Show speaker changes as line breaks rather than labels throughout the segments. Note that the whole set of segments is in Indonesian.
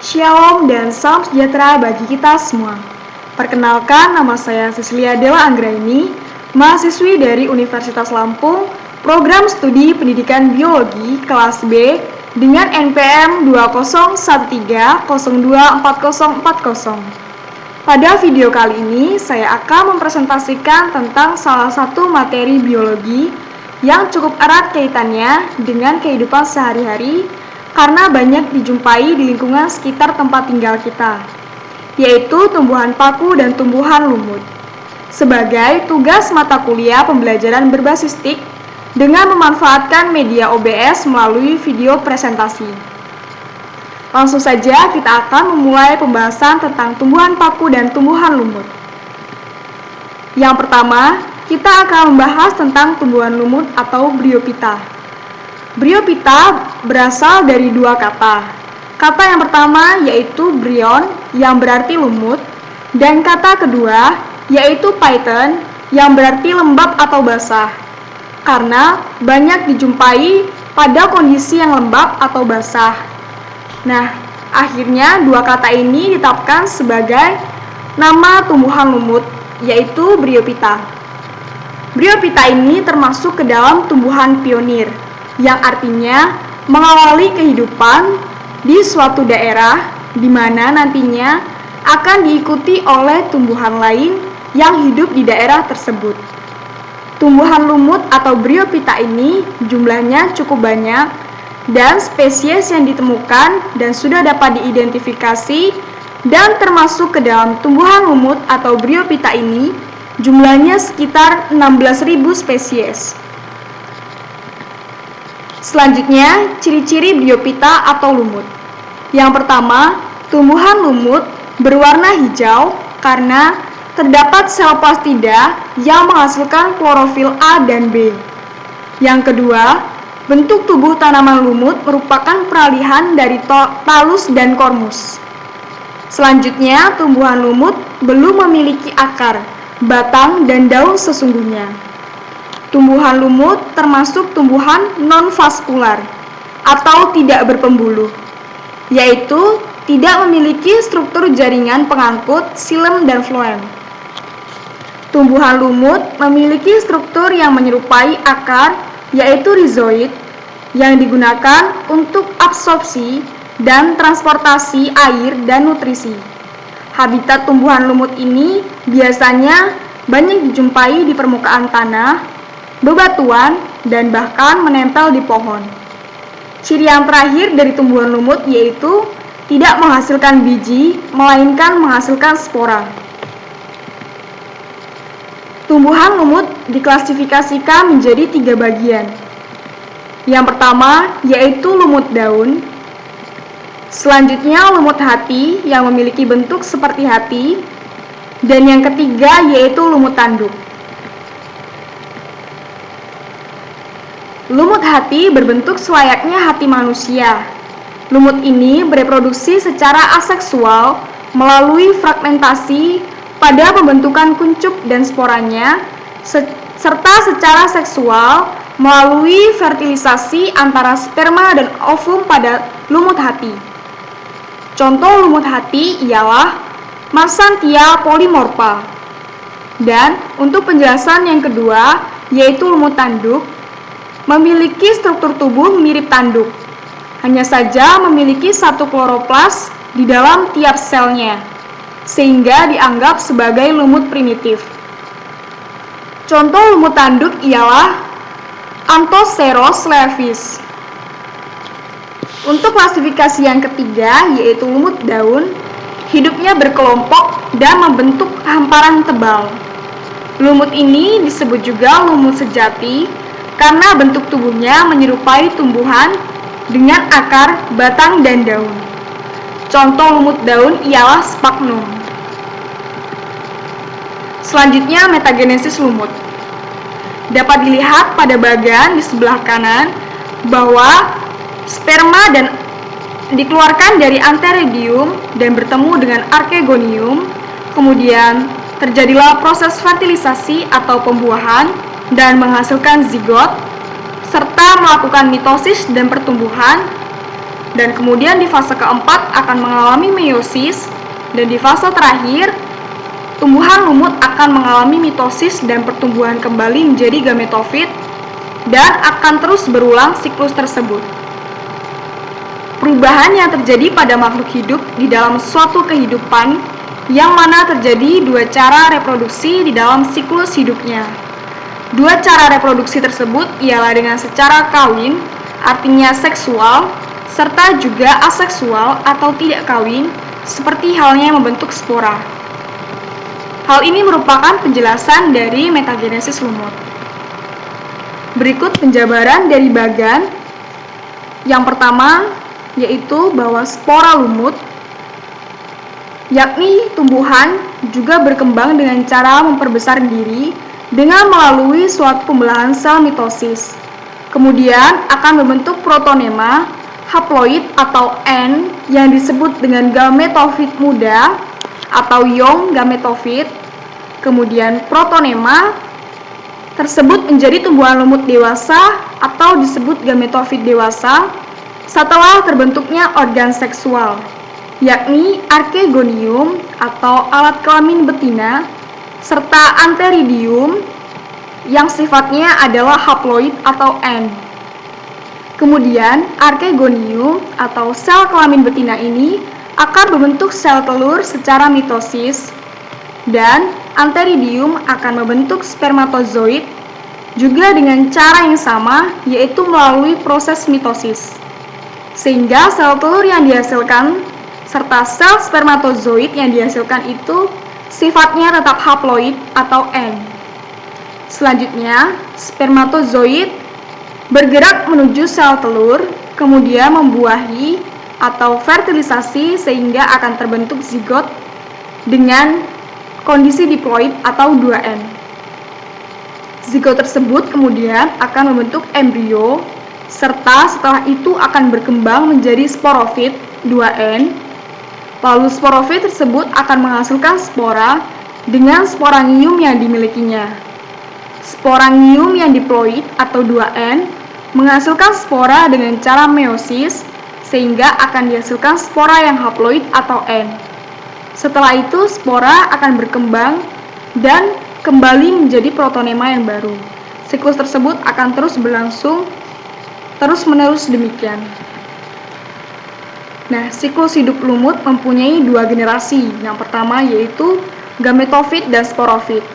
Shalom dan salam sejahtera bagi kita semua. Perkenalkan, nama saya Cecilia Dewa Anggraini, mahasiswi dari Universitas Lampung, program studi pendidikan biologi kelas B dengan NPM 2013024040. Pada video kali ini, saya akan mempresentasikan tentang salah satu materi biologi yang cukup erat kaitannya dengan kehidupan sehari-hari karena banyak dijumpai di lingkungan sekitar tempat tinggal kita, yaitu tumbuhan paku dan tumbuhan lumut. Sebagai tugas mata kuliah pembelajaran berbasis TIK dengan memanfaatkan media OBS melalui video presentasi. Langsung saja kita akan memulai pembahasan tentang tumbuhan paku dan tumbuhan lumut. Yang pertama, kita akan membahas tentang tumbuhan lumut atau Bryophyta. Bryophyta berasal dari dua kata. Kata yang pertama yaitu bryon yang berarti lumut, dan kata kedua yaitu phyton yang berarti lembab atau basah. Karena banyak dijumpai pada kondisi yang lembab atau basah. Nah, akhirnya dua kata ini ditetapkan sebagai nama tumbuhan lumut yaitu Bryophyta. Bryophyta ini termasuk ke dalam tumbuhan pionir, yang artinya mengawali kehidupan di suatu daerah di mana nantinya akan diikuti oleh tumbuhan lain yang hidup di daerah tersebut. Tumbuhan lumut atau Bryophyta ini jumlahnya cukup banyak dan spesies yang ditemukan dan sudah dapat diidentifikasi dan termasuk ke dalam tumbuhan lumut atau Bryophyta ini jumlahnya sekitar 16.000 spesies. Selanjutnya, ciri-ciri Bryophyta atau lumut. Yang pertama, tumbuhan lumut berwarna hijau karena terdapat sel plastida yang menghasilkan klorofil A dan B. Yang kedua, bentuk tubuh tanaman lumut merupakan peralihan dari talus dan kormus. Selanjutnya, tumbuhan lumut belum memiliki akar, batang, dan daun sesungguhnya. Tumbuhan lumut termasuk tumbuhan non-vaskular atau tidak berpembuluh, yaitu tidak memiliki struktur jaringan pengangkut xilem dan floem. Tumbuhan lumut memiliki struktur yang menyerupai akar, yaitu rizoid, yang digunakan untuk absorpsi dan transportasi air dan nutrisi. Habitat tumbuhan lumut ini biasanya banyak dijumpai di permukaan tanah, bebatuan, dan bahkan menempel di pohon. Ciri yang terakhir dari tumbuhan lumut yaitu tidak menghasilkan biji, melainkan menghasilkan spora. Tumbuhan lumut diklasifikasikan menjadi 3 bagian. Yang pertama yaitu lumut daun. Selanjutnya lumut hati yang memiliki bentuk seperti hati. Dan yang ketiga yaitu lumut tanduk. Lumut hati berbentuk selayaknya hati manusia. Lumut ini bereproduksi secara aseksual melalui fragmentasi pada pembentukan kuncup dan sporanya, serta secara seksual melalui fertilisasi antara sperma dan ovum pada lumut hati. Contoh lumut hati ialah Marsantia polymorpha. Dan untuk penjelasan yang kedua yaitu lumut tanduk, memiliki struktur tubuh mirip tanduk, hanya saja memiliki satu kloroplas di dalam tiap selnya, sehingga dianggap sebagai lumut primitif. Contoh lumut tanduk ialah Anthoceros levis. Untuk klasifikasi yang ketiga yaitu lumut daun, hidupnya berkelompok dan membentuk hamparan tebal. Lumut ini disebut juga lumut sejati karena bentuk tubuhnya menyerupai tumbuhan dengan akar, batang, dan daun. Contoh lumut daun ialah sphagnum. Selanjutnya, metagenesis lumut. Dapat dilihat pada bagian di sebelah kanan bahwa sperma dan dikeluarkan dari antheridium dan bertemu dengan archegonium. Kemudian terjadilah proses fertilisasi atau pembuahan dan menghasilkan zigot, serta melakukan mitosis dan pertumbuhan. Dan kemudian di fase keempat akan mengalami meiosis, dan di fase terakhir tumbuhan lumut akan mengalami mitosis dan pertumbuhan kembali menjadi gametofit, dan akan terus berulang siklus tersebut. Perubahan yang terjadi pada makhluk hidup di dalam suatu kehidupan yang mana terjadi dua cara reproduksi di dalam siklus hidupnya. Dua cara reproduksi tersebut ialah dengan secara kawin, artinya seksual, serta juga aseksual atau tidak kawin, seperti halnya membentuk spora. Hal ini merupakan penjelasan dari metagenesis lumut. Berikut penjabaran dari Bagan. Yang pertama, yaitu bahwa spora lumut, yakni tumbuhan, juga berkembang dengan cara memperbesar diri dengan melalui suatu pembelahan sel mitosis. Kemudian akan membentuk protonema, haploid atau N yang disebut dengan gametofit muda atau young gametofit. Kemudian protonema tersebut menjadi tumbuhan lumut dewasa atau disebut gametofit dewasa setelah terbentuknya organ seksual, yakni archegonium atau alat kelamin betina serta antheridium yang sifatnya adalah haploid atau N. Kemudian, archegonium atau sel kelamin betina ini akan membentuk sel telur secara mitosis, dan antheridium akan membentuk spermatozoid juga dengan cara yang sama, yaitu melalui proses mitosis. Sehingga sel telur yang dihasilkan serta sel spermatozoid yang dihasilkan itu sifatnya tetap haploid atau N. Selanjutnya, spermatozoid bergerak menuju sel telur, kemudian membuahi atau fertilisasi sehingga akan terbentuk zigot dengan kondisi diploid atau 2N. Zigot tersebut kemudian akan membentuk embrio, serta setelah itu akan berkembang menjadi sporofit 2N. Lalu sporofit tersebut akan menghasilkan spora dengan sporangium yang dimilikinya. Sporangium yang diploid atau 2N menghasilkan spora dengan cara meiosis sehingga akan dihasilkan spora yang haploid atau N. Setelah itu spora akan berkembang dan kembali menjadi protonema yang baru. Siklus tersebut akan terus berlangsung terus-menerus demikian. Nah, siklus hidup lumut mempunyai dua generasi. Yang pertama yaitu gametofit dan sporofit.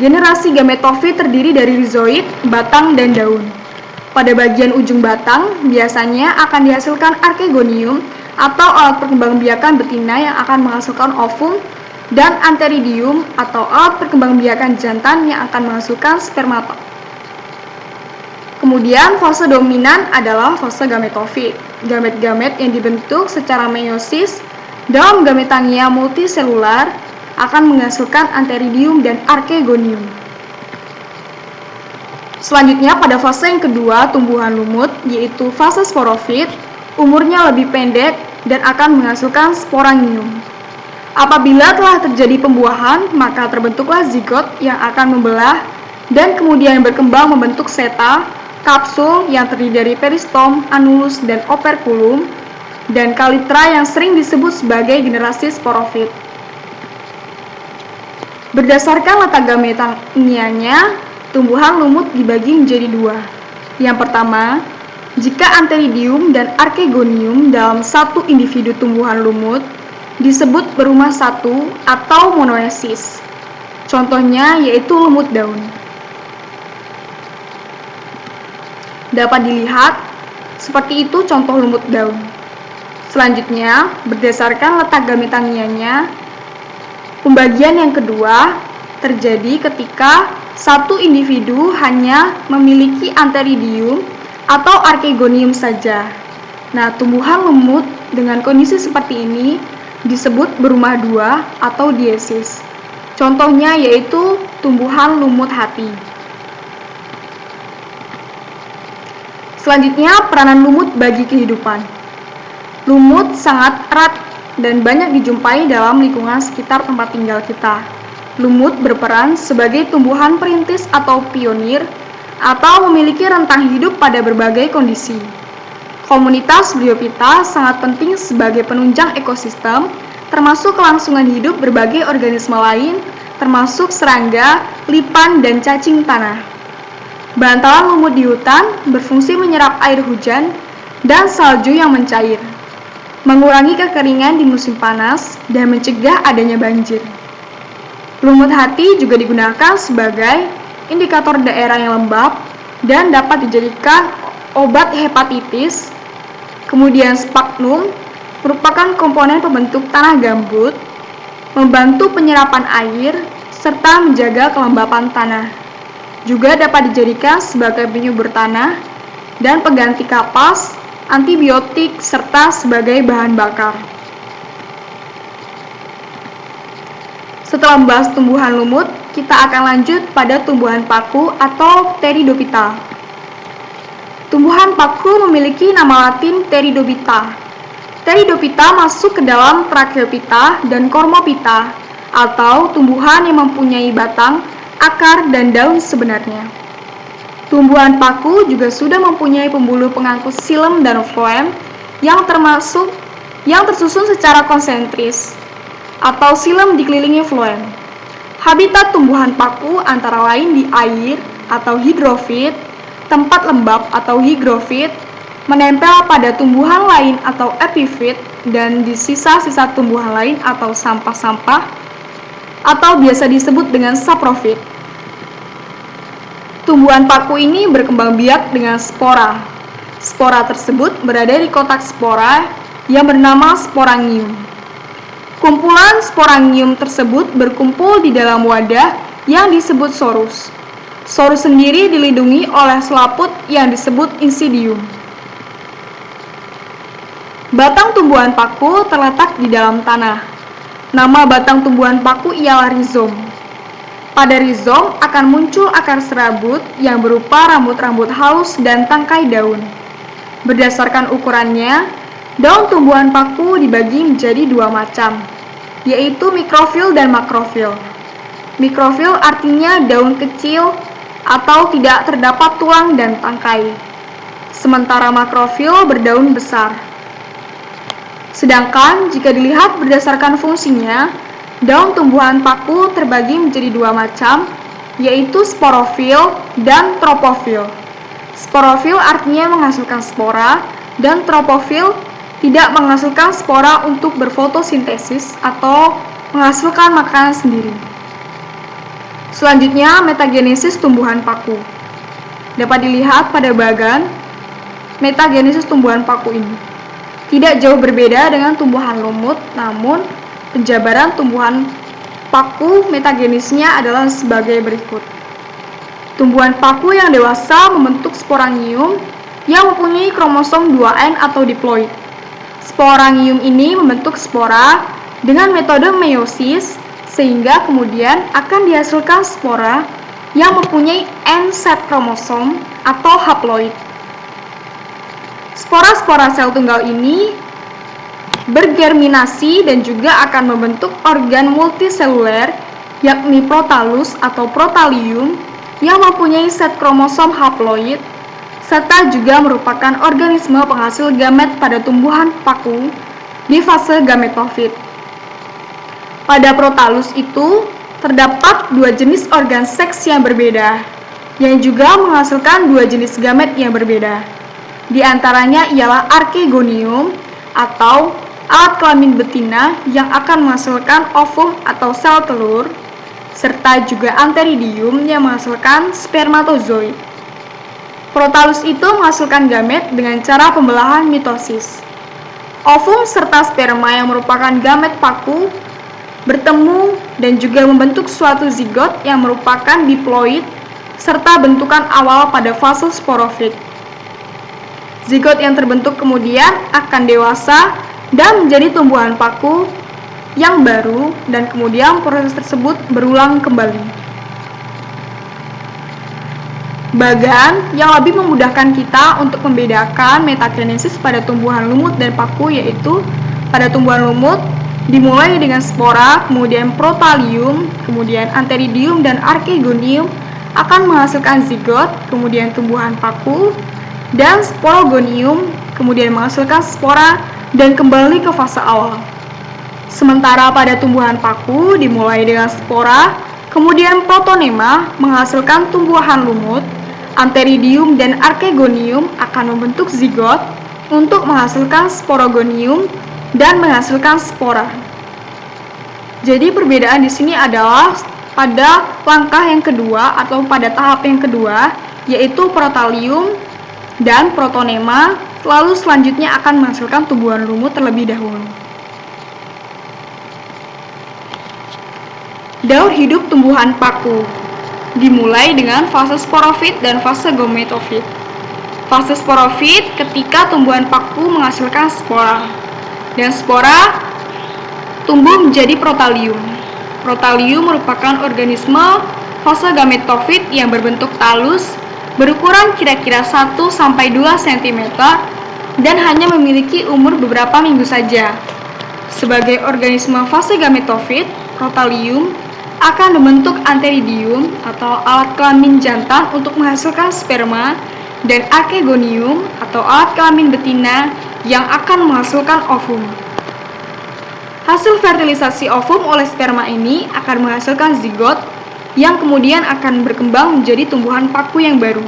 Generasi gametofit terdiri dari rizoid, batang, dan daun. Pada bagian ujung batang, biasanya akan dihasilkan archegonium atau alat perkembangbiakan betina yang akan menghasilkan ovum, dan antheridium atau alat perkembangbiakan jantan yang akan menghasilkan spermata. Kemudian fase dominan adalah fase gametofit. Gamet-gamet yang dibentuk secara meiosis dalam gametangia multiselular akan menghasilkan antheridium dan archegonium. Selanjutnya pada fase yang kedua tumbuhan lumut, yaitu fase sporofit, umurnya lebih pendek dan akan menghasilkan sporangium. Apabila telah terjadi pembuahan, maka terbentuklah zigot yang akan membelah dan kemudian berkembang membentuk seta, kapsul yang terdiri dari peristom, anulus, dan operculum, dan kalitra yang sering disebut sebagai generasi sporofit. Berdasarkan letak gametanianya, tumbuhan lumut dibagi menjadi dua. Yang pertama, jika antheridium dan archegonium dalam satu individu tumbuhan lumut disebut berumah satu atau monoesis. Contohnya yaitu lumut daun. Dapat dilihat seperti itu contoh lumut daun. Selanjutnya, berdasarkan letak gametanianya, pembagian yang kedua terjadi ketika satu individu hanya memiliki antheridium atau archegonium saja. Nah, tumbuhan lumut dengan kondisi seperti ini disebut berumah dua atau diesis. Contohnya yaitu tumbuhan lumut hati. Selanjutnya, peranan lumut bagi kehidupan. Lumut sangat erat dan banyak dijumpai dalam lingkungan sekitar tempat tinggal kita. Lumut berperan sebagai tumbuhan perintis atau pionir atau memiliki rentang hidup pada berbagai kondisi. Komunitas Bryophyta sangat penting sebagai penunjang ekosistem, termasuk kelangsungan hidup berbagai organisme lain, termasuk serangga, lipan, dan cacing tanah. Bantalan lumut di hutan berfungsi menyerap air hujan dan salju yang mencair, mengurangi kekeringan di musim panas, dan mencegah adanya banjir. Lumut hati juga digunakan sebagai indikator daerah yang lembab dan dapat dijadikan obat hepatitis. Kemudian sphagnum merupakan komponen pembentuk tanah gambut, membantu penyerapan air, serta menjaga kelembapan tanah. Juga dapat dijadikan sebagai penyubur tanah dan pengganti kapas, antibiotik, serta sebagai bahan bakar. Setelah membahas tumbuhan lumut, kita akan lanjut pada tumbuhan paku atau Pteridophyta. Tumbuhan paku memiliki nama latin Pteridophyta. Pteridophyta masuk ke dalam Tracheophyta dan Cormophyta, atau tumbuhan yang mempunyai batang, akar, dan daun sebenarnya. Tumbuhan paku juga sudah mempunyai pembuluh pengangkut xilem dan floem yang tersusun secara konsentris, atau xilem dikelilingi floem. Habitat tumbuhan paku antara lain di air atau hidrofit, tempat lembab atau hygrofit, menempel pada tumbuhan lain atau epifit, dan di sisa-sisa tumbuhan lain atau sampah-sampah, atau biasa disebut dengan saprofit. Tumbuhan paku ini berkembang biak dengan spora. Spora tersebut berada di kotak spora yang bernama sporangium. Kumpulan sporangium tersebut berkumpul di dalam wadah yang disebut sorus. Sorus sendiri dilindungi oleh selaput yang disebut insidium. Batang tumbuhan paku terletak di dalam tanah. Nama batang tumbuhan paku ialah rizom. Pada rizom akan muncul akar serabut yang berupa rambut-rambut halus dan tangkai daun. Berdasarkan ukurannya, daun tumbuhan paku dibagi menjadi dua macam, yaitu mikrofil dan makrofil. Mikrofil artinya daun kecil atau tidak terdapat tulang dan tangkai, sementara makrofil berdaun besar. Sedangkan jika dilihat berdasarkan fungsinya, daun tumbuhan paku terbagi menjadi dua macam, yaitu sporofil dan tropofil. Sporofil artinya menghasilkan spora, dan tropofil tidak menghasilkan spora untuk berfotosintesis atau menghasilkan makanan sendiri. Selanjutnya, metagenesis tumbuhan paku. Dapat dilihat pada bagan metagenesis tumbuhan paku ini. Tidak jauh berbeda dengan tumbuhan lumut, namun penjabaran tumbuhan paku metagenisnya adalah sebagai berikut. Tumbuhan paku yang dewasa membentuk sporangium yang mempunyai kromosom 2N atau diploid. Sporangium ini membentuk spora dengan metode meiosis, sehingga kemudian akan dihasilkan spora yang mempunyai N set kromosom atau haploid. Spora-spora sel tunggal ini bergerminasi dan juga akan membentuk organ multiseluler, yakni protalus atau protalium yang mempunyai set kromosom haploid, serta juga merupakan organisme penghasil gamet pada tumbuhan paku di fase gametofit. Pada protalus itu terdapat dua jenis organ seks yang berbeda, yang juga menghasilkan dua jenis gamet yang berbeda. Di antaranya ialah archegonium atau alat kelamin betina yang akan menghasilkan ovum atau sel telur, serta juga antheridium yang menghasilkan spermatozoid. Protalus itu menghasilkan gamet dengan cara pembelahan mitosis. Ovum serta sperma yang merupakan gamet paku bertemu dan juga membentuk suatu zigot yang merupakan diploid serta bentukan awal pada fase sporofit. Zigot yang terbentuk kemudian akan dewasa dan menjadi tumbuhan paku yang baru, dan kemudian proses tersebut berulang kembali. Bagan yang lebih memudahkan kita untuk membedakan metagenesis pada tumbuhan lumut dan paku, yaitu pada tumbuhan lumut dimulai dengan spora, kemudian protalium, kemudian antheridium dan archegonium akan menghasilkan zigot, kemudian tumbuhan paku, dan sporogonium, kemudian menghasilkan spora, dan kembali ke fase awal. Sementara pada tumbuhan paku dimulai dengan spora, kemudian protonema menghasilkan tumbuhan lumut, antheridium dan archegonium akan membentuk zigot untuk menghasilkan sporogonium dan menghasilkan spora. Jadi perbedaan di sini adalah pada langkah yang kedua atau pada tahap yang kedua, yaitu protalium dan protonema, lalu selanjutnya akan menghasilkan tumbuhan lumut terlebih dahulu. Daur hidup tumbuhan paku dimulai dengan fase sporofit dan fase gametofit. Fase sporofit ketika tumbuhan paku menghasilkan spora, dan spora tumbuh menjadi protalium. Protalium merupakan organisme fase gametofit yang berbentuk talus, berukuran kira-kira 1-2 cm, dan hanya memiliki umur beberapa minggu saja. Sebagai organisme fase gametofit, protalium akan membentuk antheridium atau alat kelamin jantan untuk menghasilkan sperma, dan archegonium atau alat kelamin betina yang akan menghasilkan ovum. Hasil fertilisasi ovum oleh sperma ini akan menghasilkan zigot yang kemudian akan berkembang menjadi tumbuhan paku yang baru.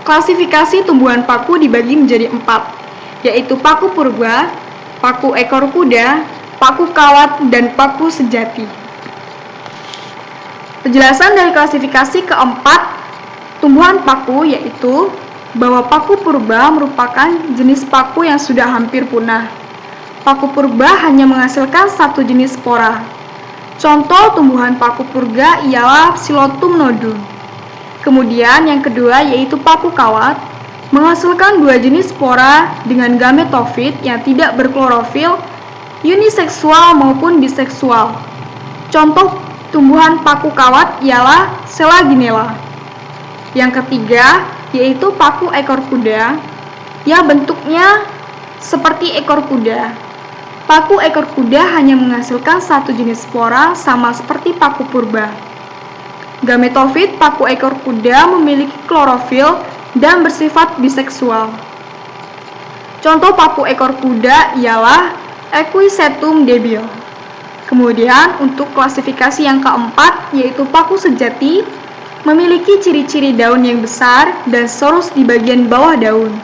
Klasifikasi tumbuhan paku dibagi menjadi 4, yaitu paku purba, paku ekor kuda, paku kawat, dan paku sejati. Penjelasan dari klasifikasi keempat tumbuhan paku yaitu bahwa paku purba merupakan jenis paku yang sudah hampir punah. Paku purba hanya menghasilkan satu jenis spora. Contoh tumbuhan paku purba ialah Psilotum nodum. Kemudian yang kedua yaitu paku kawat, menghasilkan 2 jenis spora dengan gametofit yang tidak berklorofil, uniseksual maupun biseksual. Contoh tumbuhan paku kawat ialah Selaginella. Yang ketiga yaitu paku ekor kuda yang bentuknya seperti ekor kuda. Paku ekor kuda hanya menghasilkan satu jenis spora sama seperti paku purba. Gametofit paku ekor kuda memiliki klorofil dan bersifat biseksual. Contoh paku ekor kuda ialah Equisetum debil. Kemudian untuk klasifikasi yang keempat yaitu paku sejati memiliki ciri-ciri daun yang besar dan sorus di bagian bawah daun.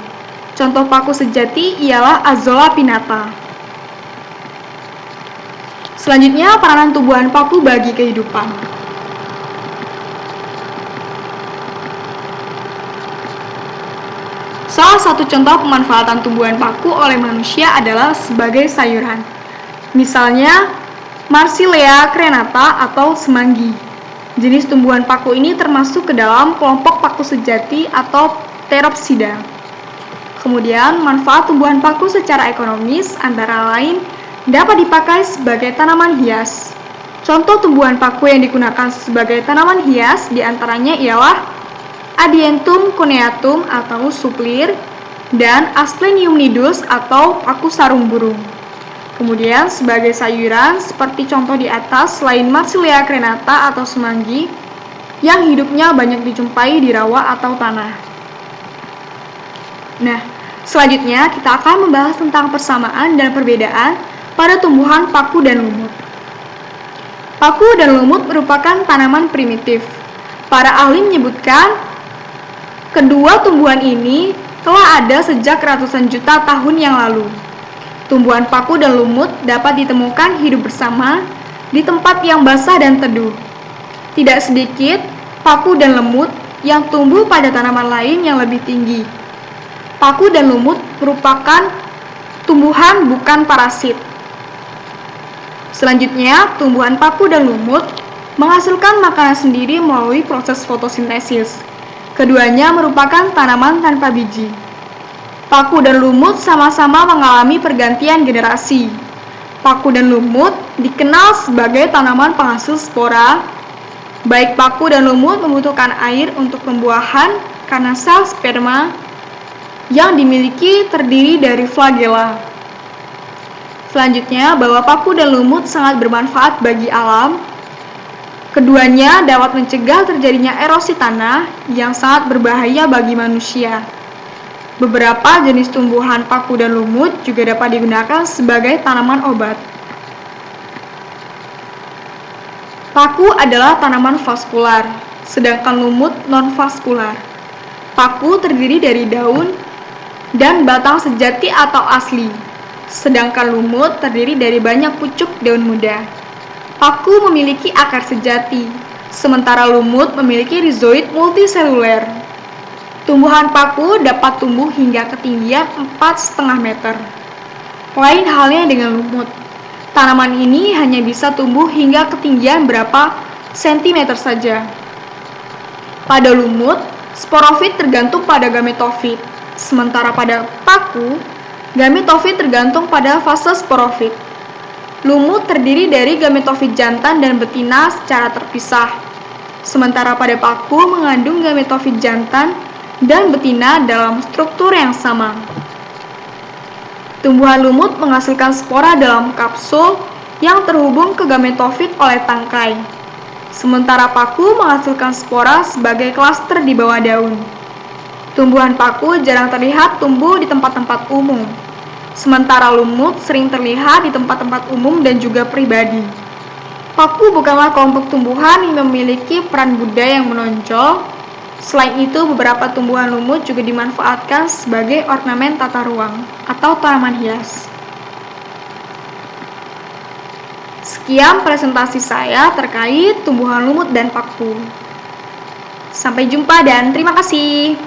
Contoh paku sejati ialah Azolla pinnata. Selanjutnya peranan tumbuhan paku bagi kehidupan. Salah satu contoh pemanfaatan tumbuhan paku oleh manusia adalah sebagai sayuran. Misalnya, Marsilea crenata atau semanggi. Jenis tumbuhan paku ini termasuk ke dalam kelompok paku sejati atau Pteropsida. Kemudian, manfaat tumbuhan paku secara ekonomis antara lain dapat dipakai sebagai tanaman hias. Contoh tumbuhan paku yang digunakan sebagai tanaman hias diantaranya ialah Adiantum cuneatum atau suplir, dan Asplenium nidus atau paku sarung burung. Kemudian sebagai sayuran seperti contoh di atas selain Marsilea crenata atau semanggi yang hidupnya banyak dijumpai di rawa atau tanah. Nah, selanjutnya kita akan membahas tentang persamaan dan perbedaan pada tumbuhan paku dan lumut. Paku dan lumut merupakan tanaman primitif. Para ahli menyebutkan kedua tumbuhan ini telah ada sejak ratusan juta tahun yang lalu. Tumbuhan paku dan lumut dapat ditemukan hidup bersama di tempat yang basah dan teduh. Tidak sedikit paku dan lumut yang tumbuh pada tanaman lain yang lebih tinggi. Paku dan lumut merupakan tumbuhan bukan parasit. Selanjutnya, tumbuhan paku dan lumut menghasilkan makanan sendiri melalui proses fotosintesis. Keduanya merupakan tanaman tanpa biji. Paku dan lumut sama-sama mengalami pergantian generasi. Paku dan lumut dikenal sebagai tanaman penghasil spora. Baik paku dan lumut membutuhkan air untuk pembuahan karena sel sperma yang dimiliki terdiri dari flagela. Selanjutnya, bahwa paku dan lumut sangat bermanfaat bagi alam. Keduanya dapat mencegah terjadinya erosi tanah yang sangat berbahaya bagi manusia. Beberapa jenis tumbuhan paku dan lumut juga dapat digunakan sebagai tanaman obat. Paku adalah tanaman vaskular, sedangkan lumut non-vaskular. Paku terdiri dari daun dan batang sejati atau asli, sedangkan lumut terdiri dari banyak pucuk daun muda. Paku memiliki akar sejati, sementara lumut memiliki rizoid multiseluler. Tumbuhan paku dapat tumbuh hingga ketinggian 4,5 meter. Lain halnya dengan lumut. Tanaman ini hanya bisa tumbuh hingga ketinggian berapa sentimeter saja. Pada lumut, sporofit tergantung pada gametofit, sementara pada paku, gametofit tergantung pada fase sporofit. Lumut terdiri dari gametofit jantan dan betina secara terpisah, sementara pada paku mengandung gametofit jantan dan betina dalam struktur yang sama. Tumbuhan lumut menghasilkan spora dalam kapsul yang terhubung ke gametofit oleh tangkai, sementara paku menghasilkan spora sebagai klaster di bawah daun. Tumbuhan paku jarang terlihat tumbuh di tempat-tempat umum, sementara lumut sering terlihat di tempat-tempat umum dan juga pribadi. Paku bukanlah kelompok tumbuhan yang memiliki peran budaya yang menonjol. Selain itu, beberapa tumbuhan lumut juga dimanfaatkan sebagai ornamen tata ruang atau tanaman hias. Sekian presentasi saya terkait tumbuhan lumut dan paku. Sampai jumpa dan terima kasih.